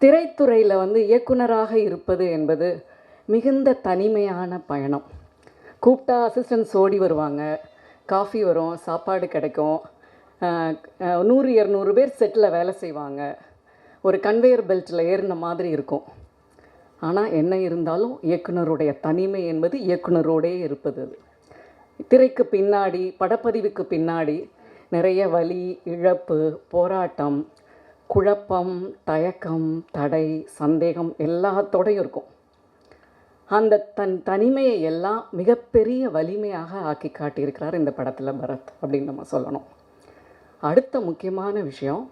திரைத்துறையில் வந்து இயக்குனராக இருப்பது என்பது மிகுந்த தனிமையான பயணம். கூப்பிட்டா அசிஸ்டன்ட்ஸ் ஓடி வருவாங்க, காஃபி வரும், சாப்பாடு கிடைக்கும், 100-200 பேர் செட்டில் வேலை செய்வாங்க, ஒரு கன்வேயர் பெல்ட்டில் ஏறின மாதிரி இருக்கும். ஆனால் என்ன இருந்தாலும் இயக்குனருடைய தனிமை என்பது இயக்குனரோடே இருப்பது. அது திரைக்கு பின்னாடி, படப்பதிவுக்கு பின்னாடி நிறைய வலி, இழப்பு, போராட்டம், குழப்பம், தயக்கம், தடை, சந்தேகம் எல்லாத்தோடையும் இருக்கும். அந்த தனிமையை எல்லாம் மிகப்பெரிய வலிமையாக ஆக்கி காட்டியிருக்கிறார் இந்த படத்தில் பரத் அப்படின்னு நம்ம சொல்லணும். அடுத்த முக்கியமான விஷயம்,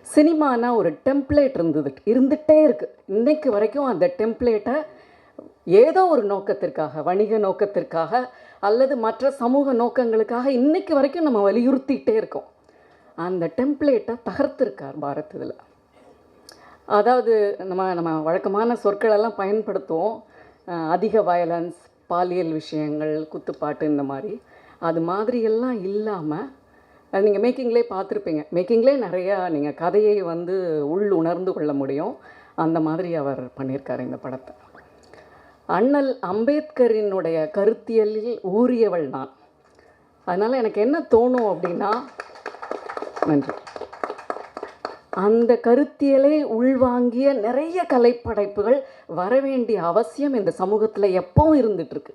சினிமானா ஒரு டெம்ப்ளேட் இருந்துகிட்டே இருக்குது. இன்றைக்கு வரைக்கும் அந்த டெம்ப்ளேட்டை ஏதோ ஒரு நோக்கத்திற்காக, வணிக நோக்கத்திற்காக அல்லது மற்ற சமூக நோக்கங்களுக்காக இன்றைக்கு வரைக்கும் நம்ம வலியுறுத்திகிட்டே இருக்கோம். அந்த டெம்ப்ளேட்டை தகர்த்திருக்கார் பாரத் இதில். அதாவது நம்ம வழக்கமான சொற்களெல்லாம் பயன்படுத்துவோம், அதிக வயலன்ஸ், பாலியல் விஷயங்கள், குத்துப்பாட்டு, இந்த மாதிரி. அது மாதிரியெல்லாம் இல்லாமல் நீங்கள் மேக்கிங்லேயே பார்த்துருப்பீங்க. மேக்கிங்லேயே நிறையா நீங்கள் கதையை வந்து உள் உணர்ந்து கொள்ள முடியும். அந்த மாதிரி அவர் பண்ணியிருக்கார் இந்த படத்தை. அண்ணல் அம்பேத்கரினுடைய கருத்தியலில் ஊறியவள் நான். அதனால் எனக்கு என்ன தோணும் அப்படின்னா, நன்றி, அந்த கருத்தியலை உள்வாங்கிய நிறைய கலைப்படைப்புகள் வரவேண்டிய அவசியம் இந்த சமூகத்தில் எப்பவும் இருந்துகிட்ருக்கு.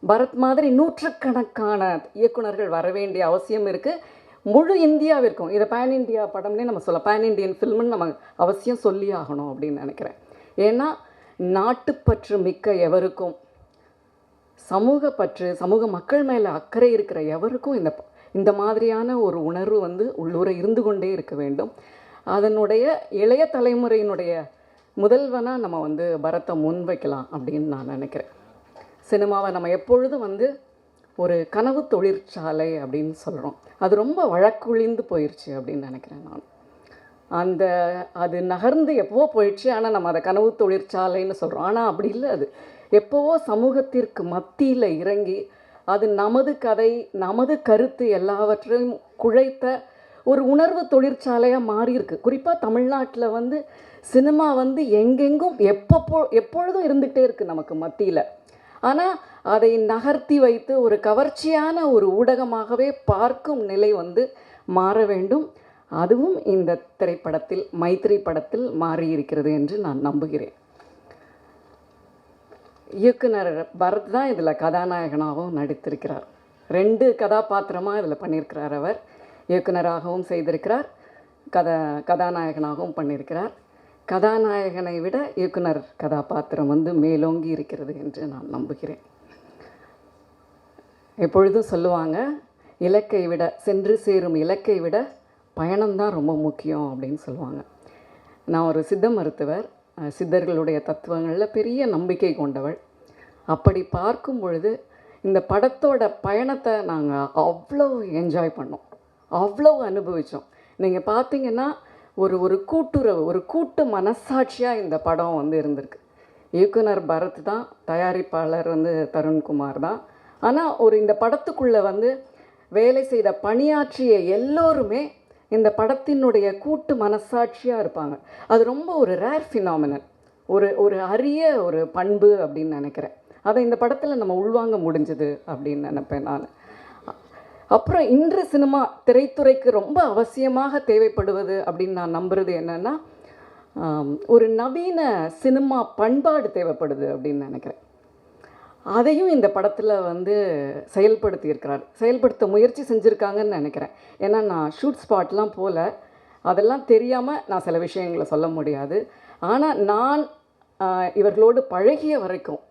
பரத் மாதிரி நூற்றுக்கணக்கான இயக்குனர்கள் வரவேண்டிய அவசியம் இருக்குது. முழு இந்தியாவிற்கும். இதை பேன் இண்டியா படம்னே நம்ம சொல்லலாம், பேன் இண்டியன் ஃபில்ம்னு நம்ம அவசியம் சொல்லி ஆகணும் அப்படின்னு நினைக்கிறேன். ஏன்னா நாட்டுப்பற்று மிக்க எவருக்கும், சமூக பற்று, சமூக மக்கள் மேலே அக்கறை இருக்கிற எவருக்கும் இந்த மாதிரியான ஒரு உணர்வு வந்து உள்ளூர இருந்து கொண்டே இருக்க வேண்டும். அதனுடைய இளைய தலைமுறையினுடைய முதல்வனாக நம்ம வந்து பரத்தை முன்வைக்கலாம் அப்படின்னு நான் நினைக்கிறேன். சினிமாவை நம்ம எப்பொழுதும் வந்து ஒரு கனவு தொழிற்சாலை அப்படின்னு சொல்கிறோம். அது ரொம்ப வழக்குழிந்து போயிடுச்சு அப்படின்னு நினைக்கிறேன் நான். அது நகர்ந்து எப்போவோ போயிடுச்சு, ஆனால் நம்ம அதை கனவு தொழிற்சாலைன்னு சொல்கிறோம். ஆனால் அப்படி இல்லை. அது எப்போவோ சமூகத்திற்கு மத்தியில் இறங்கி அது நமது கதை, நமது கருத்து எல்லாவற்றையும் குழைத்த ஒரு உணர்வு தொழிற்சாலையாக மாறியிருக்கு. குறிப்பாக தமிழ்நாட்டில் வந்து சினிமா வந்து எங்கெங்கும் எப்பொழுதும் இருந்துகிட்டே இருக்குது நமக்கு மத்தியில். ஆனால் அதை நகர்த்தி வைத்து ஒரு கவர்ச்சியான ஒரு ஊடகமாகவே பார்க்கும் நிலை வந்து மாற வேண்டும். அதுவும் இந்த திரைப்படத்தில், மைத்ரி படத்தில் மாறியிருக்கிறது என்று நான் நம்புகிறேன். இயக்குனர் பரத் தான் இதில் கதாநாயகனாகவும் நடித்திருக்கிறார். 2 கதாபாத்திரமாக இதில் பண்ணியிருக்கிறார். அவர் இயக்குனராகவும் செய்திருக்கிறார், கதாநாயகனாகவும் பண்ணியிருக்கிறார். கதாநாயகனை விட இயக்குனர் கதாபாத்திரம் வந்து மேலோங்கி இருக்கிறது என்று நான் நம்புகிறேன். எப்பொழுதும் சொல்லுவாங்க, இலக்கை விட, சென்று சேரும் இலக்கை விட பயணம்தான் ரொம்ப முக்கியம் அப்படின்னு சொல்லுவாங்க. நான் ஒரு சித்த மருத்துவர், சித்தர்களுடைய தத்துவங்களில் பெரிய நம்பிக்கை கொண்டவள். அப்படி பார்க்கும் பொழுது இந்த படத்தோட பயணத்தை நாங்கள் அவ்வளோ என்ஜாய் பண்ணோம், அவ்வளோ அனுபவித்தோம். நீங்கள் பார்த்தீங்கன்னா ஒரு கூட்டுறவு, ஒரு கூட்டு மனசாட்சியாக இந்த படம் வந்து இருந்திருக்கு. இயக்குனர் பரத் தான், தயாரிப்பாளர் வந்து தருண்குமார் தான். ஆனால் இந்த படத்துக்குள்ளே வந்து வேலை செய்த பணியாற்றிய எல்லோருமே இந்த படத்தினுடைய கூட்டு மனசாட்சியாக இருப்பாங்க. அது ரொம்ப ஒரு ரேர் ஃபினாமினன், ஒரு அரிய ஒரு பண்பு அப்படின்னு நினைக்கிறேன். அதை இந்த படத்தில் நம்ம உள்வாங்க முடிஞ்சது அப்படின்னு நினைப்பேன் நான். அப்புறம் இன்று சினிமா திரைத்துறைக்கு ரொம்ப அவசியமாக தேவைப்படுவது அப்படின்னு நான் நம்புறது என்னென்னா, ஒரு நவீன சினிமா பண்பாடு தேவைப்படுது அப்படின்னு நினைக்கிறேன். அதையும் இந்த படத்தில் வந்து செயல்படுத்த முயற்சி செஞ்சுருக்காங்கன்னு நினைக்கிறேன். ஏன்னா நான் ஷூட் ஸ்பாட்லாம் போகல, அதெல்லாம் தெரியாமல் நான் சில விஷயங்களை சொல்ல முடியாது. ஆனால் நான் இவர்களோடு பழகிய வரைக்கும்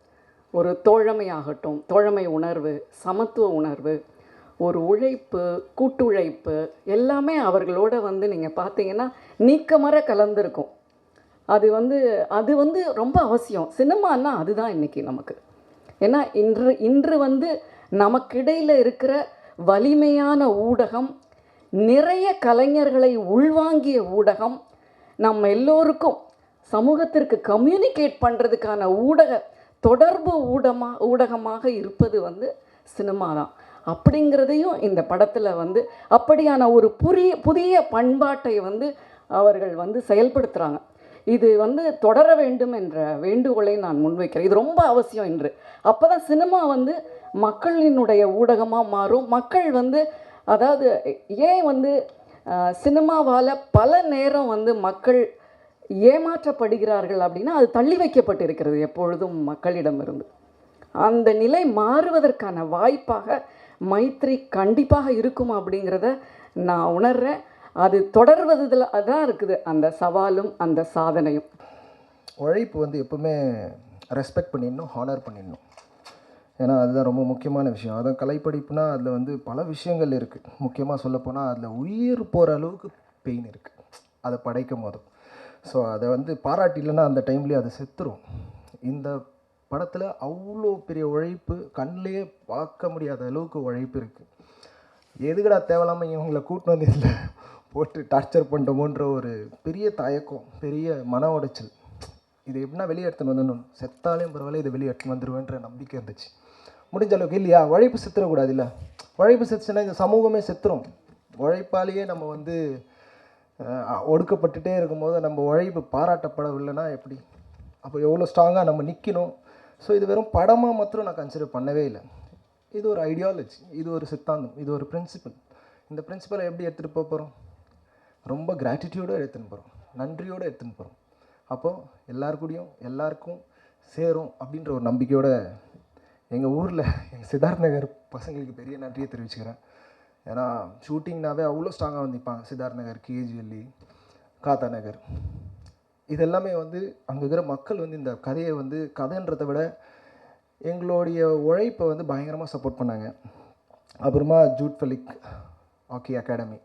ஒரு தோழமையாகட்டும், தோழமை உணர்வு, சமத்துவ உணர்வு, ஒரு உழைப்பு, கூட்டுழைப்பு எல்லாமே அவர்களோட வந்து நீங்கள் பார்த்தீங்கன்னா நீக்கமற கலந்துருக்கும். அது வந்து ரொம்ப அவசியம். சினிமான்னா அதுதான் இன்றைக்கி நமக்கு. ஏன்னா இன்று வந்து நமக்கிடையில் இருக்கிற வலிமையான ஊடகம், நிறைய கலைஞர்களை உள்வாங்கிய ஊடகம், நம்ம எல்லோருக்கும் சமூகத்திற்கு கம்யூனிகேட் பண்ணுறதுக்கான தொடர்பு ஊடகமாக இருப்பது வந்து சினிமா தான். அப்படிங்கிறதையும் இந்த படத்தில் வந்து அப்படியான ஒரு புதிய பண்பாட்டை வந்து அவர்கள் வந்து செயல்படுத்துகிறாங்க. இது வந்து தொடர வேண்டும் என்ற வேண்டுகோளை நான் முன்வைக்கிறேன். இது ரொம்ப அவசியம் என்று. அப்போ தான் சினிமா வந்து மக்களினுடைய ஊடகமாக மாறும். மக்கள் வந்து அதாவது ஏன் வந்து சினிமாவால் பல நேரம் வந்து மக்கள் ஏமாற்றப்படுகிறார்கள் அப்படின்னா, அது தள்ளி வைக்கப்பட்டிருக்கிறது எப்பொழுதும் மக்களிடமிருந்து. அந்த நிலை மாறுவதற்கான வாய்ப்பாக மைத்ரி கண்டிப்பாக இருக்கும் அப்படிங்கிறத நான் உணர்கிறேன். அது தொடர்வதில் அதான் இருக்குது அந்த சவாலும் அந்த சாதனையும். உழைப்பு வந்து எப்பவுமே ரெஸ்பெக்ட் பண்ணிடணும், ஹானர் பண்ணிடணும். ஏன்னா அதுதான் ரொம்ப முக்கியமான விஷயம். அதான் கலைப்படிப்புனா அதில் வந்து பல விஷயங்கள் இருக்குது. முக்கியமாக சொல்லப்போனால் அதில் உயிர் போகிற அளவுக்கு பெயின் இருக்குது அதை படைக்கும் போதும். ஸோ அதை வந்து பாராட்டிலன்னா அந்த டைம்லேயே அதை செத்துரும். இந்த படத்தில் அவ்வளோ பெரிய உழைப்பு, கண்ணிலே பார்க்க முடியாத அளவுக்கு உழைப்பு இருக்குது. எதுக்கடா தேவையில்லாமல் இவங்களை கூட்டின்னு வந்து இதில் போட்டு டார்ச்சர் பண்ணிட்டோமோன்ற ஒரு பெரிய தயக்கம், பெரிய மன உடைச்சல். இது எப்படின்னா வெளியே எடுத்துன்னு வந்துடணும், செத்தாலையும் பரவாயில்ல இதை வெளியே எடுத்துன்னு வந்துடுவேன்ற நம்பிக்கை இருந்துச்சு. முடிஞ்ச அளவுக்கு இல்லையா, உழைப்பு செத்துடக்கூடாது. இல்லை, உழைப்பு செத்துச்சுன்னா இந்த சமூகமே செத்துரும். உழைப்பாலேயே நம்ம வந்து ஒடுக்கப்பட்டுட்டே இருக்கும்போது நம்ம உழைப்பு பாராட்டப்படவில்லைன்னா எப்படி? அப்போ எவ்வளோ ஸ்ட்ராங்காக நம்ம நிற்கணும். ஸோ இது வெறும் படமாக மாத்திரம் நான் கன்சிடர் பண்ணவே இல்லை. இது ஒரு ஐடியாலஜி, இது ஒரு சித்தாந்தம், இது ஒரு பிரின்சிபல். இந்த பிரின்சிபலை எப்படி எடுத்துகிட்டு போக போகிறோம்? ரொம்ப கிராட்டிடியூடோடு எடுத்துன்னு போகிறோம், நன்றியோடு எடுத்துன்னு போகிறோம். அப்போது எல்லாருக்கூடையும் எல்லாருக்கும் சேரும் அப்படின்ற ஒரு நம்பிக்கையோடு எங்கள் ஊரில் எங்கள் சித்தார்த் நகர் பசங்களுக்கு பெரிய நன்றியை தெரிவிச்சுக்கிறேன். ஏன்னா ஷூட்டிங்னாவே அவ்வளோ ஸ்ட்ராங்காக வந்து நிற்பாங்க. சித்தார்த் நகர், கேஜிஎல்இ, காத்தா நகர், இதெல்லாமே வந்து அங்கே இருக்கிற மக்கள் வந்து இந்த கதையை வந்து கதைன்றதை விட எங்களுடைய உழைப்பை வந்து பயங்கரமாக சப்போர்ட் பண்ணாங்க. அப்புறமா Jude Felix hockey academy,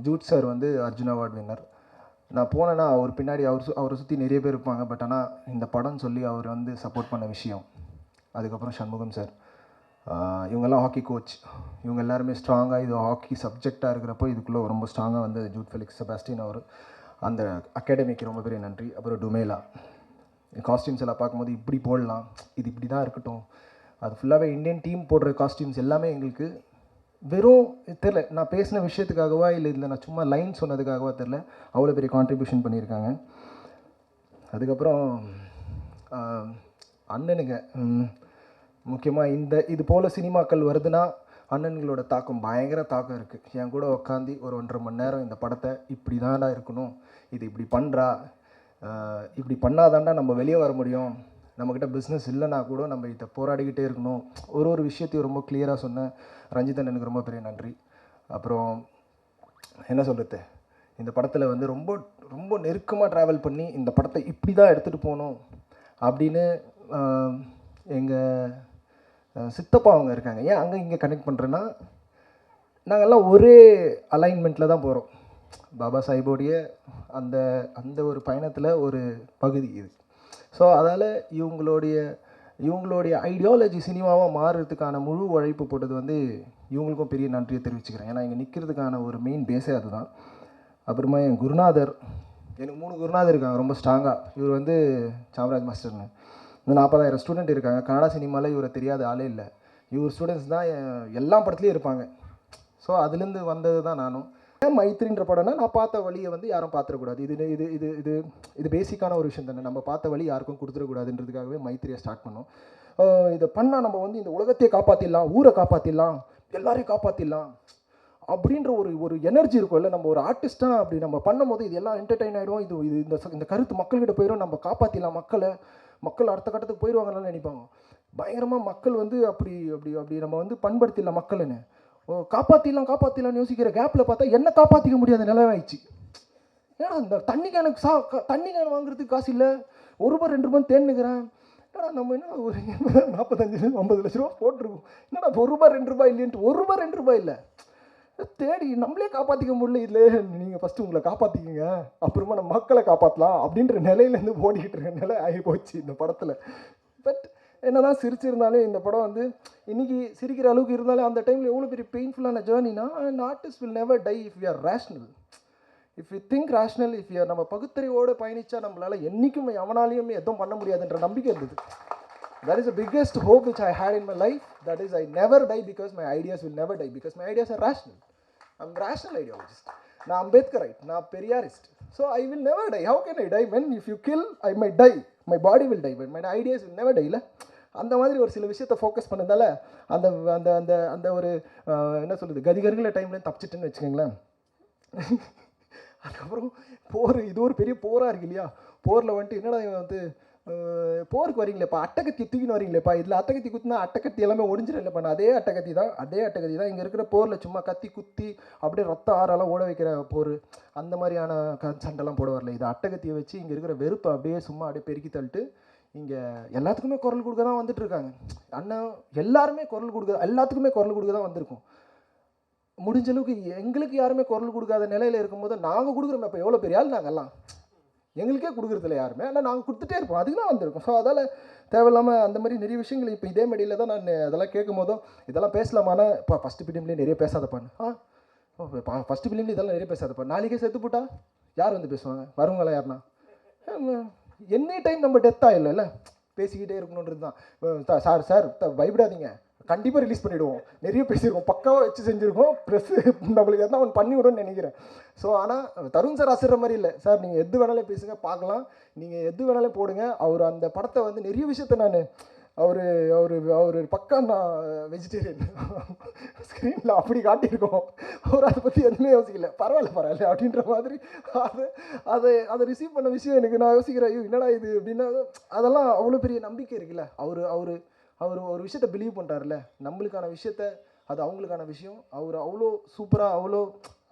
Jude sir வந்து அர்ஜுன் அவார்டு வின்னர். நான் போனேன்னா அவர் பின்னாடி அவரை சுற்றி நிறைய பேர் இருப்பாங்க. பட் ஆனால் இந்த படம் சொல்லி அவர் வந்து சப்போர்ட் பண்ண விஷயம். அதுக்கப்புறம் சண்முகம் சார், இவங்கெல்லாம் ஹாக்கி கோச், இவங்க எல்லாருமே ஸ்ட்ராங்காக இது ஹாக்கி சப்ஜெக்டாக இருக்கிறப்போ இதுக்குள்ளே ரொம்ப ஸ்ட்ராங்காக வந்து ஜூட் ஃபெலிக்ஸ் செபாஸ்டின் அவர் அந்த அகாடமிக்கு ரொம்ப பெரிய நன்றி. அப்புறம் டுமேலா, காஸ்டியூம்ஸ் எல்லாம் பார்க்கும்போது இப்படி போடலாம், இது இப்படி தான் இருக்கட்டும். அது ஃபுல்லாகவே இந்தியன் டீம் போடுற காஸ்டியூம்ஸ் எல்லாமே எங்களுக்கு வெறும் தெரில, நான் பேசின விஷயத்துக்காகவா இல்லை இதில் நான் சும்மா லைன் சொன்னதுக்காகவா தெரில, அவ்வளோ பெரிய கான்ட்ரிபியூஷன் பண்ணியிருக்காங்க. அதுக்கப்புறம் அண்ணனுங்க, முக்கியமாக இது போல் சினிமாக்கள் வருதுன்னா அண்ணன்களோட தாக்கம் பயங்கர தாக்கம் இருக்குது. என் கூட உட்காந்து ஒரு 1.5 மணி நேரம் இந்த படத்தை இப்படி தான்டா இருக்கணும், இது இப்படி பண்ணுறா, இப்படி பண்ணாதாண்டா நம்ம வெளியே வர முடியும், நம்மக்கிட்ட பிஸ்னஸ் இல்லைனா கூட நம்ம இதை போராடிக்கிட்டே இருக்கணும், ஒரு விஷயத்தையும் ரொம்ப கிளியராக சொன்னேன். ரஞ்சித் எனக்கு ரொம்ப பெரிய நன்றி. அப்புறம் என்ன சொல்கிறது, இந்த படத்தில் வந்து ரொம்ப ரொம்ப நெருக்கமாக ட்ராவல் பண்ணி இந்த படத்தை இப்படி தான் எடுத்துகிட்டு போகணும் அப்படின்னு எங்கள் சித்தப்பா அவங்க இருக்காங்க. ஏன் அங்கே இங்கே கனெக்ட் பண்ணுறேன்னா, நாங்கள்லாம் ஒரே அலைன்மெண்ட்டில் தான் போகிறோம். பாபா சாஹிபோடைய அந்த அந்த ஒரு பயணத்தில் ஒரு பகுதி இது. ஸோ அதால் இவங்களுடைய ஐடியாலஜி சினிமாவாக மாறுறதுக்கான முழு உழைப்பு போட்டது வந்து இவங்களுக்கும் பெரிய நன்றியை தெரிவிச்சுக்கிறேன். ஏன்னா இங்கே நிற்கிறதுக்கான ஒரு மெயின் பேஸே அதுதான். அப்புறமா என் குருநாதர், எனக்கு 3 குருநாதர் இருக்காங்க ரொம்ப ஸ்ட்ராங்காக. இவர் வந்து சாம்ராஜ் மாஸ்டர்னு, இந்த 40,000 ஸ்டூடெண்ட் இருக்காங்க. கன்னடா சினிமாவில் இவரை தெரியாத ஆளே இல்லை. இவர் ஸ்டூடெண்ட்ஸ் தான் எல்லா படத்துலேயும் இருப்பாங்க. ஸோ அதுலேருந்து வந்தது தான் நானும். ஏன் மைத்ரின்ற படம்னா, நான் பார்த்த வழியை வந்து யாரும் பார்த்துடக்கூடாது. இது இது இது இது இது பேசிக்கான ஒரு விஷயம் தானே, நம்ம பார்த்த வழி யாருக்கும் கொடுத்துடக்கூடாதுன்றதுக்காகவே மைத்ரியை ஸ்டார்ட் பண்ணோம். இதை பண்ணால் நம்ம வந்து இந்த உலகத்தையே காப்பாற்றிடலாம், ஊரை காப்பாற்றிடலாம், எல்லாரையும் காப்பாற்றிடலாம் அப்படின்ற ஒரு எனர்ஜி இருக்கும் இல்லை. நம்ம ஒரு ஆர்டிஸ்ட்டாக அப்படி நம்ம பண்ணும்போது இது எல்லாம் என்டர்டெயின் ஆகிடும், இது இந்த கருத்து மக்கள்கிட்ட போயிடும், நம்ம காப்பாற்றிடலாம் மக்கள் அடுத்த கட்டத்துக்கு போயிடுவாங்கன்னு நினைப்பாங்க. பயங்கரமாக மக்கள் வந்து அப்படி அப்படி அப்படி நம்ம வந்து பண்படுத்திடலாம் மக்கள்னு, காப்பாற்றிடலாம்னு யோசிக்கிற கேப்பில் பார்த்தா என்ன காப்பாற்றிக்க முடியாத நிலவாயிடுச்சு. ஏன்னா இந்த தண்ணி கேன் வாங்குறதுக்கு காசு இல்லை, ₹1 ₹2 தேன்னுக்கிறேன். ஏன்னா நம்ம என்ன ஒரு 45-50 லட்ச ரூபா போட்டிருக்கோம், என்னடா ₹1 ₹2 இல்லைன்ட்டு, ₹1 ₹2 இல்லை, தேடி நம்மளே காப்பாற்றிக்க முடியல. இதில் நீங்கள் ஃபஸ்ட்டு உங்களை காப்பாற்றிக்கிங்க, அப்புறமா நம்ம மக்களை காப்பாற்றலாம் அப்படின்ற நிலையிலேருந்து ஓடிக்கிட்டு இருக்க நிலை ஆகி போச்சு இந்த படத்தில். பட் என்ன தான் சிரிச்சிருந்தாலும் இந்த படம் வந்து இன்றைக்கி சிரிக்கிற அளவுக்கு இருந்தாலும் அந்த டைமில் எவ்வளோ பெரிய பெயின்ஃபுல்லான ஜேர்னினா, and artist will never die if you are rational. If you think rational, if you நம்ம பகுத்தறிவோடு பயணித்தா நம்மளால் என்றைக்கும் எவனாலையுமே எதுவும் பண்ண முடியாதுன்ற நம்பிக்கை இருந்தது. That is the biggest hope which I had in my life. That is, I never die because my ideas will never die because my ideas are rational. I'm a rational ideologist. நான் அம்பேத்கரைட், நான் Periyarist. So I will never die. How can I die? When if you kill I my die, my body will die, but my ideas will never die. இல்லை, அந்த மாதிரி ஒரு சில விஷயத்தை focus பண்ணதால அந்த அந்த அந்த அந்த ஒரு என்ன சொல்கிறது, கதிகருங்கிற டைம்ல தப்பிச்சிட்டுன்னு வச்சுக்கோங்களேன். அதுக்கப்புறம் போர், இது ஒரு பெரிய போராக இருக்கு இல்லையா? போரில் வந்துட்டு என்னடா இவன் வந்து போருக்கு வரீங்களேப்பா, அட்டைக்கத்தி தூக்கின்னு வரீங்களேப்பா, இதில் அட்டைக்கத்தி குத்தினா அட்டைக்கத்தி எல்லாமே ஒடிஞ்சிடும் இல்லைப்பா. அதே அட்டைக்கத்தி தான் இங்கே இருக்கிற போரில் சும்மா கத்தி குத்தி அப்படியே ரத்த ஆறெல்லாம் ஓட வைக்கிற போர், அந்த மாதிரியான சண்டைலாம் போட வரல. இது அட்டைக்கத்தியை வச்சு இங்கே இருக்கிற வெறுப்பை அப்படியே சும்மா அப்படியே பெருக்கி தள்ளிட்டு இங்கே எல்லாத்துக்குமே குரல் கொடுக்க தான் வந்துட்டு இருக்காங்க. அண்ணன் எல்லாருமே குரல் கொடுக்க, எல்லாத்துக்குமே குரல் கொடுக்க தான் வந்திருக்கோம். முடிஞ்ச அளவுக்கு எங்களுக்கு யாருமே குரல் கொடுக்காத நிலையில் இருக்கும்போது நாங்கள் கொடுக்குறோம். இப்போ எவ்வளோ பெரிய ஆள் நாங்கள்லாம், எங்களுக்கே கொடுக்குறதில்ல யாருமே, ஆனால் நாங்கள் கொடுத்துட்டே இருப்போம், அதுக்கு தான் வந்திருக்கோம். ஸோ அதால் தேவையில்லாமல் அந்த மாதிரி நிறைய விஷயங்கள் இப்போ இதே மேடையில் தான் நான் அதெல்லாம் கேட்கும் போதும் இதெல்லாம் பேசலாமான்னா, இப்போ ஃபஸ்ட்டு ஃபிலிம்லேயே நிறைய பேசாதப்பான்னு, ஃபஸ்ட்டு ஃபிலிம்லேயே இதெல்லாம் நிறைய பேசாதப்பா, நாளைக்கே செத்து போட்டா யார் வந்து பேசுவாங்க? வருவங்களா யாருன்னா? எனி டைம் நம்ம டெத் ஆகிடல, பேசிக்கிட்டே இருக்கணுன்றது தான். சார் சார் பயப்படாதீங்க, கண்டிப்பாக ரிலீஸ் பண்ணிவிடுவோம், நிறைய பேசியிருக்கோம், பக்காவாக வச்சு செஞ்சுருக்கோம், ப்ரெஸ்ஸு நம்மளுக்கு எதாவது அவன் பண்ணி விடுன்னு நினைக்கிறேன். ஸோ ஆனால் தருண் சார் ஆசிடுற மாதிரி இல்லை சார், நீங்கள் எது வேணாலும் பேசுங்க, பார்க்கலாம், நீங்கள் எது வேணாலும் போடுங்க. அவர் அந்த படத்தை வந்து நிறைய விஷயத்த நான் அவர் பக்கா நான் வெஜிடேரியன் ஸ்க்ரீனில் அப்படி காட்டியிருக்கோம். அவர் அதை பற்றி எதுவுமே யோசிக்கல, பரவாயில்ல அப்படின்ற மாதிரி அதை ரிசீவ் பண்ண விஷயம் எனக்கு நான் யோசிக்கிறேன், ஐயோ என்னடா இது அப்படின்னா, அதெல்லாம் அவ்வளோ பெரிய நம்பிக்கை இருக்குல்ல. அவர் ஒரு விஷயத்த பிலீவ் பண்ணுறாருல, நம்மளுக்கான விஷயத்த, அது அவங்களுக்கான விஷயம். அவர் அவ்வளோ சூப்பராக, அவ்வளோ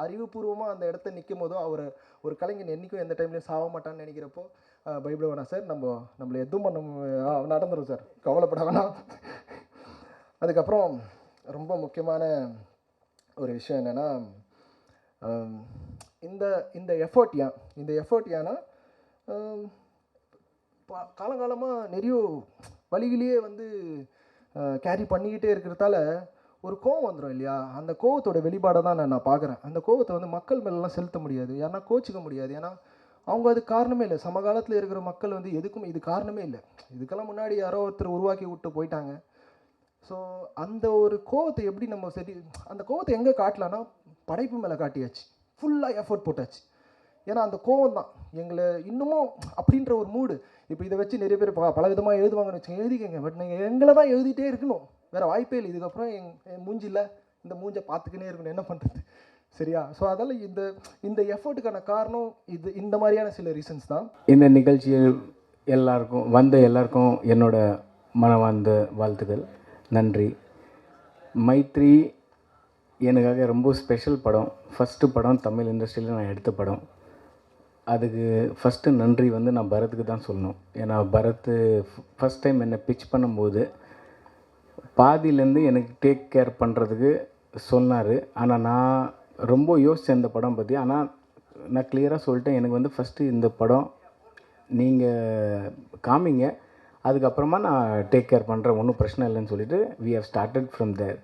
அறிவுபூர்வமாக அந்த இடத்த நிற்கும் போதும் அவர் ஒரு கலைஞன் என்றைக்கும் எந்த டைம்லையும் சாக மாட்டான்னு நினைக்கிறப்போ பயப்பட வேணாம் சார், நம்மளை எதுவும் பண்ண நடந்துடும் சார், கவலைப்பட வேணாம். அதுக்கப்புறம் ரொம்ப முக்கியமான ஒரு விஷயம் என்னென்னா, இந்த எஃபர்ட் ஏன்னா காலங்காலமாக நிறைய வழியிலேயே வந்து கேரி பண்ணிக்கிட்டே இருக்கிறதால ஒரு கோவம் வந்துடும் இல்லையா? அந்த கோவத்தோட வெளிப்பாடை தான் நான் பார்க்குறேன். அந்த கோவத்தை வந்து மக்கள் மேலெலாம் செலுத்த முடியாது, ஏன்னா கோச்சிக்க முடியாது, ஏன்னா அவங்க அது காரணமே இல்லை. சமகாலத்தில் இருக்கிற மக்கள் வந்து எதுக்கும் இது காரணமே இல்லை, இதுக்கெல்லாம் முன்னாடி யாரோ ஒருத்தர் உருவாக்கி விட்டு போயிட்டாங்க. ஸோ அந்த ஒரு கோவத்தை எப்படி நம்ம அந்த கோவத்தை எங்கே காட்டலான்னா படைப்பு மேலே காட்டியாச்சு, ஃபுல்லாக எஃபோர்ட் போட்டாச்சு. ஏன்னா அந்த கோவம் தான் எங்களை இன்னமும் அப்படின்ற ஒரு மூடு. இப்போ இதை வச்சு நிறைய பேர் பல விதமாக எழுதுவாங்கன்னு வச்சுக்கோங்க, எழுதிக்கங்க, பட் நீங்கள் எங்களை தான் எழுதிட்டே இருக்கணும், வேறு வாய்ப்பே இல்லை. இதுக்கப்புறம் என் மூஞ்சில் இந்த மூஞ்சை பார்த்துக்கினே இருக்கணும், என்ன பண்ணுறது, சரியா? ஸோ அதால் இந்த எஃபர்ட்டுக்கான காரணம் இந்த மாதிரியான சில ரீசன்ஸ் தான். இந்த நிகழ்ச்சியில் எல்லாருக்கும் என்னோட மனமார்ந்த வாழ்த்துக்கள், நன்றி. மைத்ரி எனக்காக ரொம்ப ஸ்பெஷல் படம், ஃபஸ்ட்டு படம் தமிழ் இண்டஸ்ட்ரியில் நான் எடுத்த படம். அதுக்கு ஃபஸ்ட்டு நன்றி வந்து நான் பரத்துக்கு தான் சொல்லணும். ஏன்னா பரத் ஃபஸ்ட் டைம் என்னை பிச் பண்ணும்போது பாதியிலேருந்து எனக்கு டேக் கேர் பண்ணுறதுக்கு சொன்னார். ஆனால் நான் ரொம்ப யோசித்தேன் இந்த படம் பற்றி. ஆனால் நான் கிளியராக சொல்லிட்டேன், எனக்கு வந்து ஃபஸ்ட்டு இந்த படம் நீங்கள் காமிங்க, அதுக்கப்புறமா நான் டேக் கேர் பண்ணுறேன், ஒன்றும் பிரச்சனை இல்லைன்னு சொல்லிவிட்டு வி ஹவ் ஸ்டார்டட் ஃப்ரம் தேர்.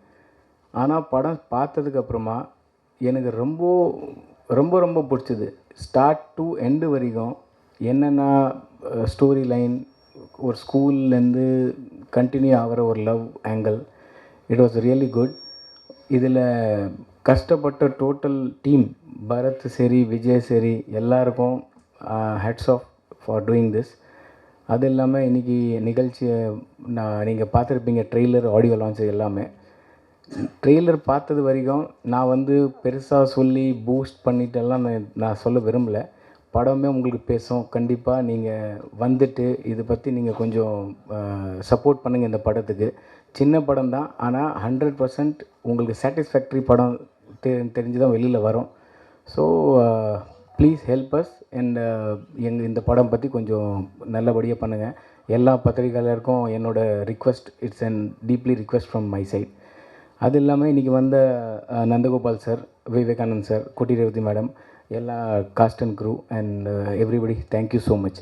ஆனால் படம் பார்த்ததுக்கப்புறமா எனக்கு ரொம்ப ரொம்ப ரொம்ப பிடிச்சது. ஸ்டார்ட் டு எண்டு வரைக்கும் என்னென்ன ஸ்டோரி லைன், ஒரு ஸ்கூல்லேருந்து கண்டினியூ ஆகிற ஒரு love angle, it was really good. இதில் கஷ்டப்பட்ட டோட்டல் டீம், பரத் சரி, விஜய் சரி, எல்லாருக்கும் hats off for doing this. அது இல்லாமல் இன்றைக்கி நிகழ்ச்சியை நீங்கள் பார்த்துருப்பீங்க, ட்ரெய்லர், ஆடியோ லான்ச் எல்லாமே. ட்ரெய்லர் பார்த்தது வரைக்கும் நான் வந்து பெருசாக சொல்லி பூஸ்ட் பண்ணிட்டெல்லாம் நான் சொல்ல விரும்பலை. படமே உங்களுக்கு பேசும். கண்டிப்பாக நீங்கள் வந்துட்டு இதை பற்றி நீங்கள் கொஞ்சம் சப்போர்ட் பண்ணுங்கள் இந்த படத்துக்கு. சின்ன படம் தான், ஆனால் 100% உங்களுக்கு சாட்டிஸ்ஃபேக்டரி படம் தெரிஞ்சு தான் வெளியில் வரும். So please help us and இந்த படம் பற்றி கொஞ்சம் நல்லபடியாக பண்ணுங்கள். எல்லா பத்திரிகையாளருக்கும் என்னோடய request, it's and deeply request from my side. அது இல்லாமல் இன்றைக்கி வந்த Nandagopal sir, Vivekanand sir, Kutty Revathi madam, எல்லா cast and crew and everybody, thank you so much.